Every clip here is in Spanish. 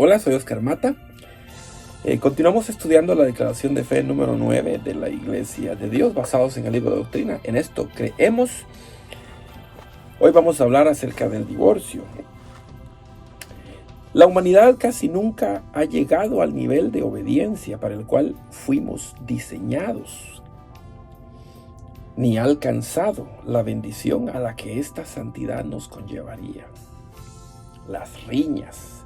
Hola, soy Oscar Mata. Continuamos estudiando la declaración de fe número 9 de la Iglesia de Dios, basados en el libro de doctrina. En esto creemos. Hoy vamos a hablar acerca del divorcio. La humanidad casi nunca ha llegado al nivel de obediencia para el cual fuimos diseñados, ni ha alcanzado la bendición a la que esta santidad nos conllevaría. Las riñas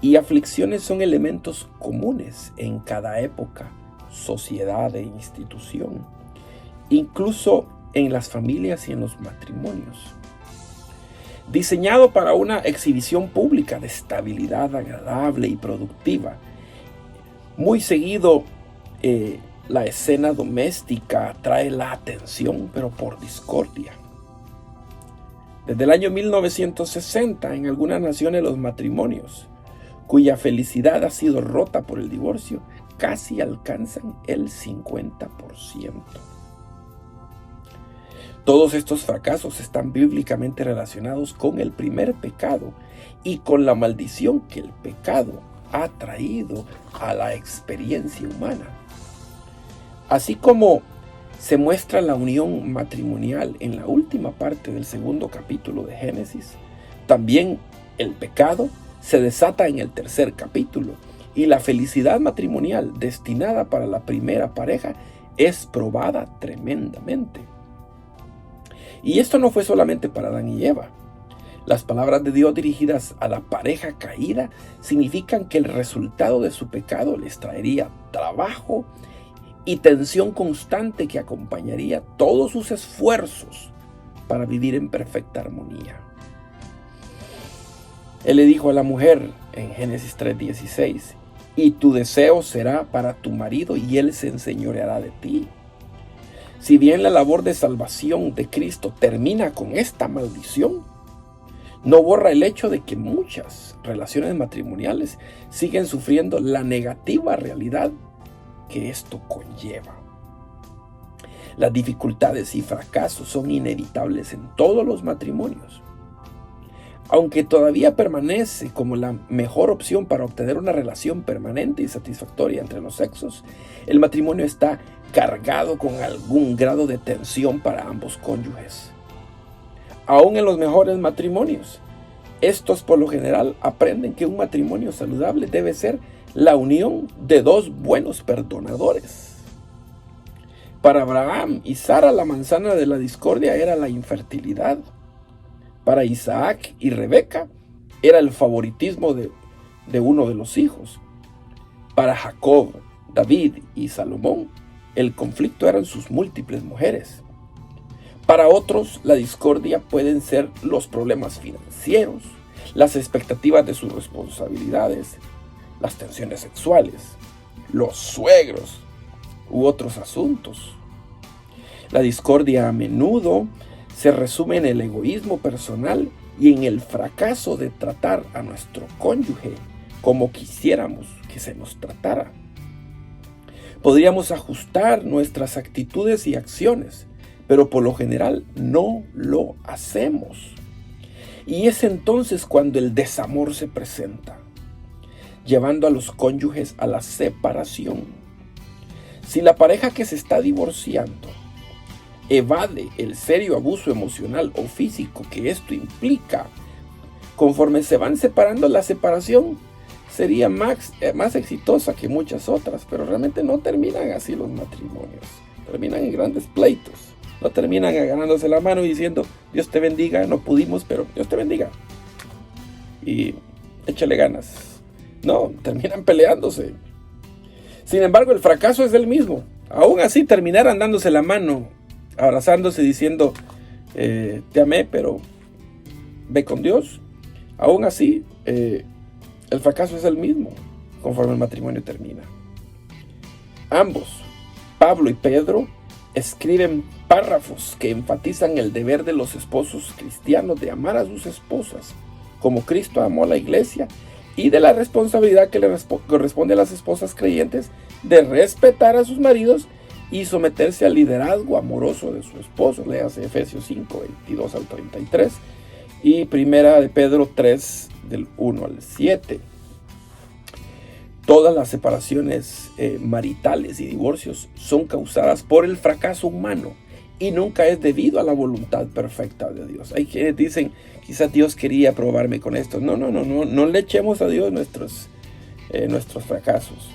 y aflicciones son elementos comunes en cada época, sociedad e institución, incluso en las familias y en los matrimonios. Diseñado para una exhibición pública de estabilidad agradable y productiva, muy seguido la escena doméstica atrae la atención, pero por discordia. Desde el año 1960, en algunas naciones los matrimonios cuya felicidad ha sido rota por el divorcio, casi alcanzan el 50%. Todos estos fracasos están bíblicamente relacionados con el primer pecado y con la maldición que el pecado ha traído a la experiencia humana. Así como se muestra la unión matrimonial en la última parte del segundo capítulo de Génesis, también el pecado se desata en el tercer capítulo, y la felicidad matrimonial destinada para la primera pareja es probada tremendamente. Y esto no fue solamente para Adán y Eva. Las palabras de Dios dirigidas a la pareja caída significan que el resultado de su pecado les traería trabajo y tensión constante que acompañaría todos sus esfuerzos para vivir en perfecta armonía. Él le dijo a la mujer en Génesis 3:16, y tu deseo será para tu marido y él se enseñoreará de ti. Si bien la labor de salvación de Cristo termina con esta maldición, no borra el hecho de que muchas relaciones matrimoniales siguen sufriendo la negativa realidad que esto conlleva. Las dificultades y fracasos son inevitables en todos los matrimonios. Aunque todavía permanece como la mejor opción para obtener una relación permanente y satisfactoria entre los sexos, el matrimonio está cargado con algún grado de tensión para ambos cónyuges. Aún en los mejores matrimonios, estos por lo general aprenden que un matrimonio saludable debe ser la unión de dos buenos perdonadores. Para Abraham y Sara, la manzana de la discordia era la infertilidad. Para Isaac y Rebeca era el favoritismo de uno de los hijos. Para Jacob, David y Salomón, el conflicto eran sus múltiples mujeres. Para otros, la discordia pueden ser los problemas financieros, las expectativas de sus responsabilidades, las tensiones sexuales, los suegros u otros asuntos. La discordia a menudo se resume en el egoísmo personal y en el fracaso de tratar a nuestro cónyuge como quisiéramos que se nos tratara. Podríamos ajustar nuestras actitudes y acciones, pero por lo general no lo hacemos. Y es entonces cuando el desamor se presenta, llevando a los cónyuges a la separación. Si la pareja que se está divorciando evade el serio abuso emocional o físico que esto implica, conforme se van separando, la separación sería más exitosa que muchas otras, pero realmente no terminan así los matrimonios. Terminan en grandes pleitos. No terminan agarrándose la mano y diciendo, Dios te bendiga, no pudimos, pero Dios te bendiga. Y échale ganas. No, terminan peleándose. Sin embargo, el fracaso es el mismo. Aún así terminarán dándose la mano, abrazándose, diciendo, te amé, pero ve con Dios. Aún así, el fracaso es el mismo conforme el matrimonio termina. Ambos, Pablo y Pedro, escriben párrafos que enfatizan el deber de los esposos cristianos de amar a sus esposas como Cristo amó a la iglesia, y de la responsabilidad que le corresponde a las esposas creyentes de respetar a sus maridos y someterse al liderazgo amoroso de su esposo. Léase Efesios 5, 22 al 33 y Primera de Pedro 3, del 1 al 7. Todas las separaciones maritales y divorcios son causadas por el fracaso humano y nunca es debido a la voluntad perfecta de Dios. Hay quienes dicen, quizás Dios quería probarme con esto. No le echemos a Dios nuestros fracasos.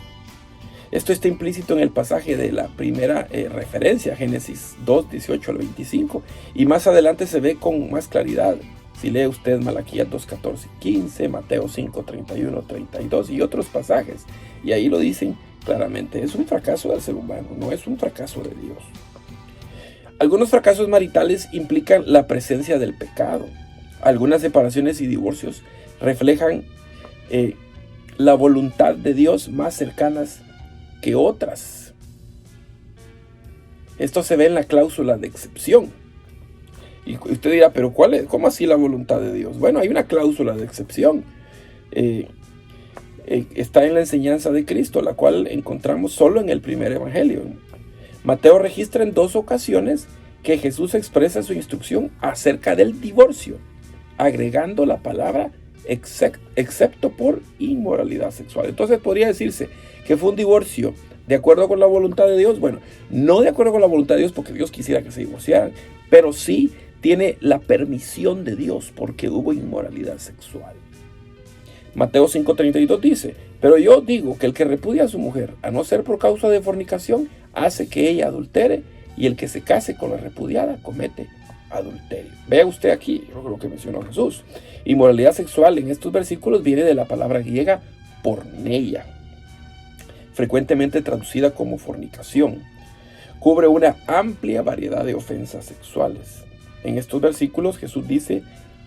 Esto está implícito en el pasaje de la primera referencia, Génesis 2, 18 al 25, y más adelante se ve con más claridad. Si lee usted Malaquías 2, 14, 15, Mateo 5, 31, 32 y otros pasajes, y ahí lo dicen claramente, es un fracaso del ser humano, no es un fracaso de Dios. Algunos fracasos maritales implican la presencia del pecado. Algunas separaciones y divorcios reflejan la voluntad de Dios más cercanas que otras. Esto se ve en la cláusula de excepción. Y usted dirá, pero ¿cómo así la voluntad de Dios? Bueno, hay una cláusula de excepción. Está en la enseñanza de Cristo, la cual encontramos solo en el primer evangelio. Mateo registra en 2 ocasiones que Jesús expresa su instrucción acerca del divorcio, agregando la palabra excepto por inmoralidad sexual. Entonces podría decirse que fue un divorcio de acuerdo con la voluntad de Dios. Bueno, no de acuerdo con la voluntad de Dios porque Dios quisiera que se divorciaran, pero sí tiene la permisión de Dios porque hubo inmoralidad sexual. Mateo 5:32 dice, pero yo digo que el que repudia a su mujer, a no ser por causa de fornicación, hace que ella adultere, y el que se case con la repudiada comete adulterio. Vea usted aquí lo que mencionó Jesús. Inmoralidad sexual en estos versículos viene de la palabra griega porneia, frecuentemente traducida como fornicación. Cubre una amplia variedad de ofensas sexuales. En estos versículos Jesús dice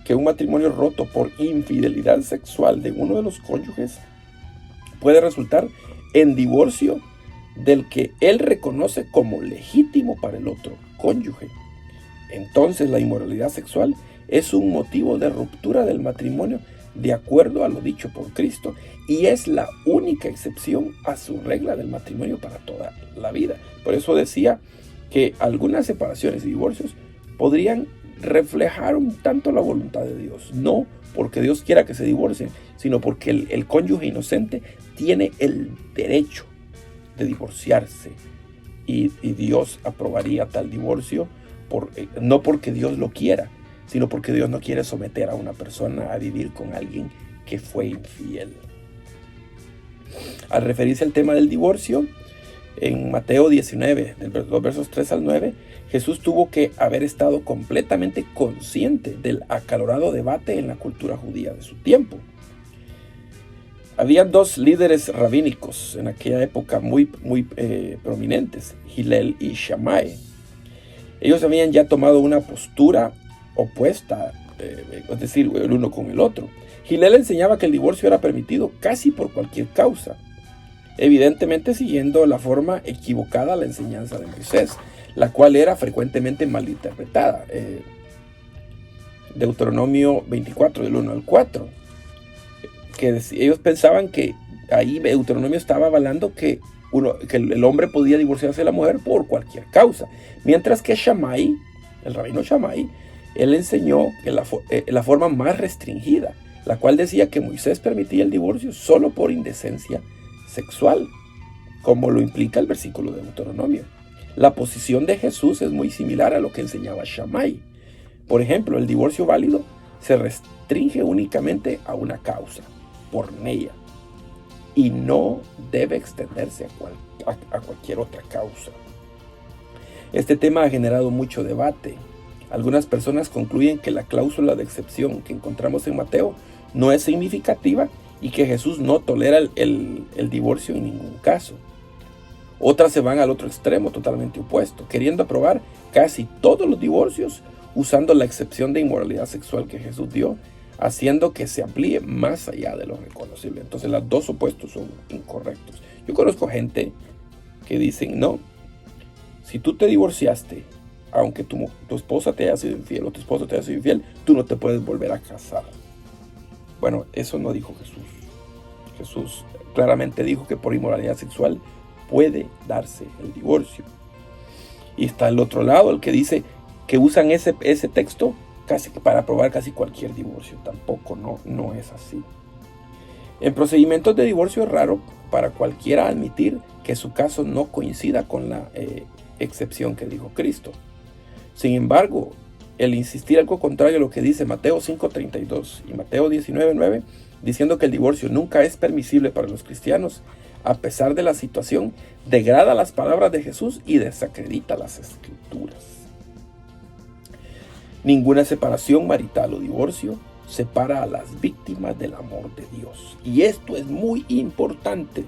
que un matrimonio roto por infidelidad sexual de uno de los cónyuges puede resultar en divorcio del que él reconoce como legítimo para el otro cónyuge. Entonces la inmoralidad sexual es un motivo de ruptura del matrimonio de acuerdo a lo dicho por Cristo y es la única excepción a su regla del matrimonio para toda la vida. Por eso decía que algunas separaciones y divorcios podrían reflejar un tanto la voluntad de Dios, no porque Dios quiera que se divorcien, sino porque el cónyuge inocente tiene el derecho de divorciarse y Dios aprobaría tal divorcio no porque Dios lo quiera, sino porque Dios no quiere someter a una persona a vivir con alguien que fue infiel. Al referirse al tema del divorcio, en Mateo 19, los versos 3 al 9, Jesús tuvo que haber estado completamente consciente del acalorado debate en la cultura judía de su tiempo. Había 2 líderes rabínicos en aquella época muy prominentes, Hillel y Shammai. Ellos habían ya tomado una postura opuesta, es decir, el uno con el otro. Hillel enseñaba que el divorcio era permitido casi por cualquier causa, evidentemente siguiendo la forma equivocada a la enseñanza de Moisés, la cual era frecuentemente malinterpretada. Deuteronomio 24, del 1 al 4, que ellos pensaban que ahí Deuteronomio estaba avalando que el hombre podía divorciarse de la mujer por cualquier causa, mientras que Shammai, el rabino Shammai, él enseñó que la forma más restringida, la cual decía que Moisés permitía el divorcio solo por indecencia sexual, como lo implica el versículo de Deuteronomio. La posición de Jesús es muy similar a lo que enseñaba Shammai. Por ejemplo, el divorcio válido se restringe únicamente a una causa, porneia, y no debe extenderse a cualquier otra causa. Este tema ha generado mucho debate. Algunas personas concluyen que la cláusula de excepción que encontramos en Mateo no es significativa y que Jesús no tolera el divorcio en ningún caso. Otras se van al otro extremo totalmente opuesto, queriendo aprobar casi todos los divorcios usando la excepción de inmoralidad sexual que Jesús dio, haciendo que se amplíe más allá de lo reconocible. Entonces los dos opuestos son incorrectos. Yo conozco gente que dicen, no, si tú te divorciaste, aunque tu esposa te haya sido infiel o tu esposo te haya sido infiel, tú no te puedes volver a casar. Bueno, eso no dijo Jesús. Jesús claramente dijo que por inmoralidad sexual puede darse el divorcio. Y está el otro lado, el que dice que usan ese texto casi para aprobar casi cualquier divorcio. Tampoco, no es así. En procedimientos de divorcio es raro para cualquiera admitir que su caso no coincida con la excepción que dijo Cristo. Sin embargo, el insistir algo contrario a lo que dice Mateo 5:32 y Mateo 19:9, diciendo que el divorcio nunca es permisible para los cristianos, a pesar de la situación, degrada las palabras de Jesús y desacredita las Escrituras. Ninguna separación marital o divorcio separa a las víctimas del amor de Dios. Y esto es muy importante.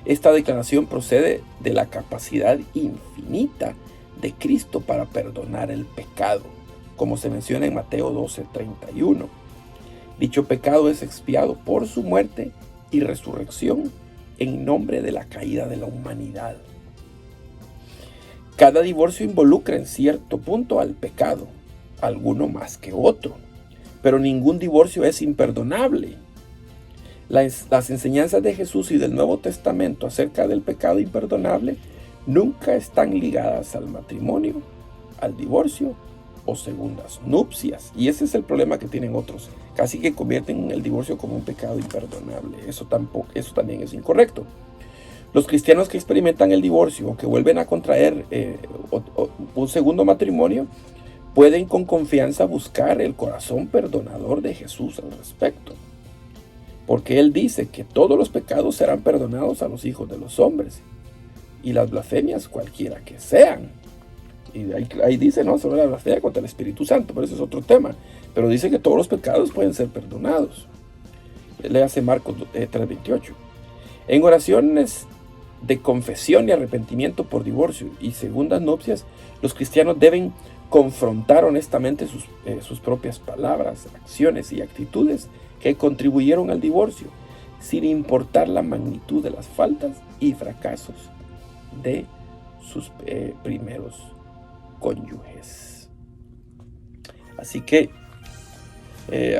Esta declaración procede de la capacidad infinita de Cristo para perdonar el pecado, como se menciona en Mateo 12:31. Dicho pecado es expiado por su muerte y resurrección en nombre de la caída de la humanidad. Cada divorcio involucra en cierto punto al pecado, alguno más que otro, pero ningún divorcio es imperdonable. Las enseñanzas de Jesús y del Nuevo Testamento acerca del pecado imperdonable nunca están ligadas al matrimonio, al divorcio o segundas nupcias. Y ese es el problema que tienen otros. Casi que convierten el divorcio como un pecado imperdonable. Eso también es incorrecto. Los cristianos que experimentan el divorcio o que vuelven a contraer un segundo matrimonio pueden con confianza buscar el corazón perdonador de Jesús al respecto. Porque Él dice que todos los pecados serán perdonados a los hijos de los hombres. Y las blasfemias cualquiera que sean. Y ahí dice, ¿no?, sobre la blasfemia contra el Espíritu Santo, pero eso es otro tema. Pero dice que todos los pecados pueden ser perdonados. Léase Marcos 3:28. En oraciones de confesión y arrepentimiento por divorcio y segundas nupcias, los cristianos deben confrontar honestamente sus propias palabras, acciones y actitudes que contribuyeron al divorcio, sin importar la magnitud de las faltas y fracasos de sus primeros cónyuges. Así que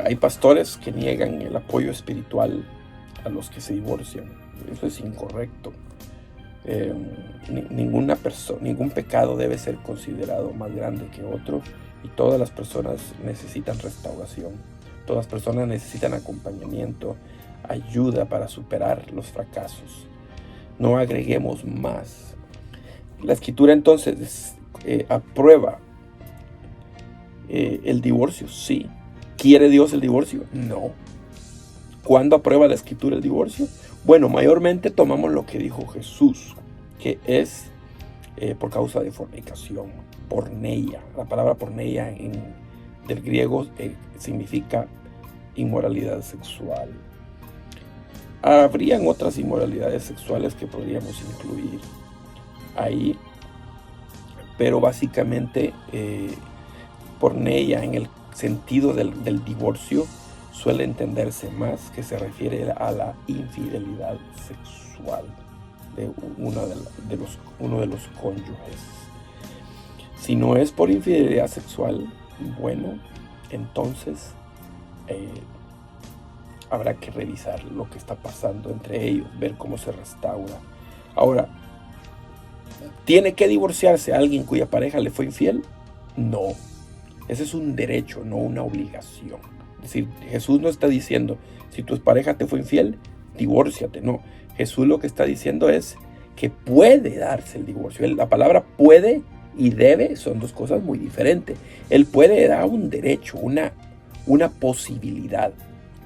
hay pastores que niegan el apoyo espiritual a los que se divorcian. Eso es incorrecto. Ningún pecado debe ser considerado más grande que otro, y todas las personas necesitan restauración. Todas las personas necesitan acompañamiento, ayuda para superar los fracasos. No agreguemos más. La Escritura entonces aprueba el divorcio, sí. ¿Quiere Dios el divorcio? No. ¿Cuándo aprueba la Escritura el divorcio? Bueno, mayormente tomamos lo que dijo Jesús, que es por causa de fornicación, porneia. La palabra porneia del griego significa inmoralidad sexual. Habrían otras inmoralidades sexuales que podríamos incluir ahí, pero básicamente porneia en el sentido del divorcio suele entenderse más que se refiere a la infidelidad sexual de uno de los cónyuges. Si no es por infidelidad sexual, bueno, entonces habrá que revisar lo que está pasando entre ellos, ver cómo se restaura. Ahora, ¿tiene que divorciarse alguien cuya pareja le fue infiel? No. Ese es un derecho, no una obligación. Es decir, Jesús no está diciendo, si tu pareja te fue infiel, divórciate. No. Jesús lo que está diciendo es que puede darse el divorcio. La palabra puede y debe son dos cosas muy diferentes. Él puede dar un derecho, una posibilidad,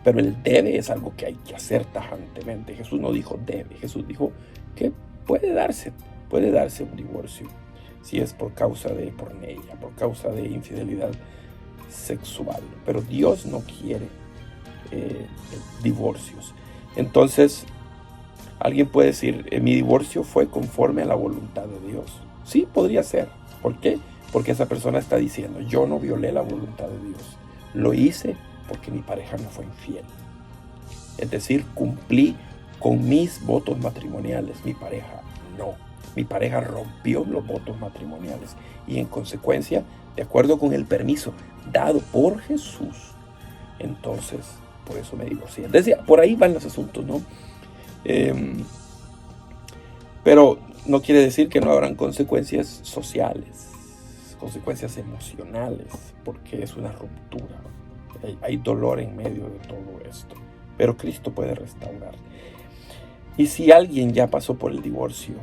pero el debe es algo que hay que hacer tajantemente. Jesús no dijo debe, Jesús dijo que puede darse un divorcio si es por causa de porneia, por causa de infidelidad sexual. Pero Dios no quiere divorcios. Entonces, alguien puede decir, mi divorcio fue conforme a la voluntad de Dios. Sí, podría ser. ¿Por qué? Porque esa persona está diciendo, yo no violé la voluntad de Dios. Lo hice porque mi pareja me fue infiel. Es decir, cumplí con mis votos matrimoniales. Mi pareja no. Mi pareja rompió los votos matrimoniales. Y en consecuencia, de acuerdo con el permiso dado por Jesús, entonces, por eso me divorcié. Entonces, por ahí van los asuntos, ¿no? Pero no quiere decir que no habrán consecuencias sociales, consecuencias emocionales, porque es una ruptura. Hay dolor en medio de todo esto, pero Cristo puede restaurar. Y si alguien ya pasó por el divorcio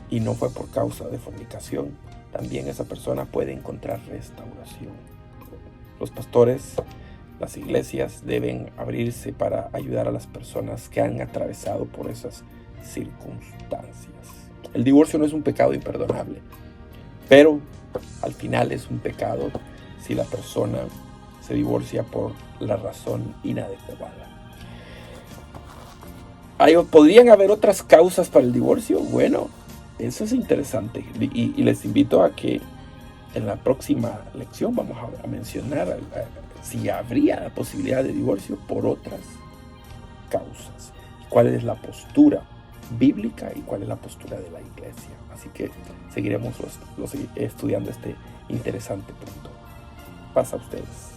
y no fue por causa de fornicación, también esa persona puede encontrar restauración. Los pastores, las iglesias deben abrirse para ayudar a las personas que han atravesado por esas circunstancias. El divorcio no es un pecado imperdonable, pero al final es un pecado si la persona se divorcia por la razón inadecuada. ¿Podrían haber otras causas para el divorcio? Bueno, eso es interesante y les invito a que en la próxima lección vamos a mencionar si habría la posibilidad de divorcio por otras causas. ¿Cuál es la postura bíblica y cuál es la postura de la iglesia? Así que seguiremos estudiando este interesante punto. Paz a ustedes.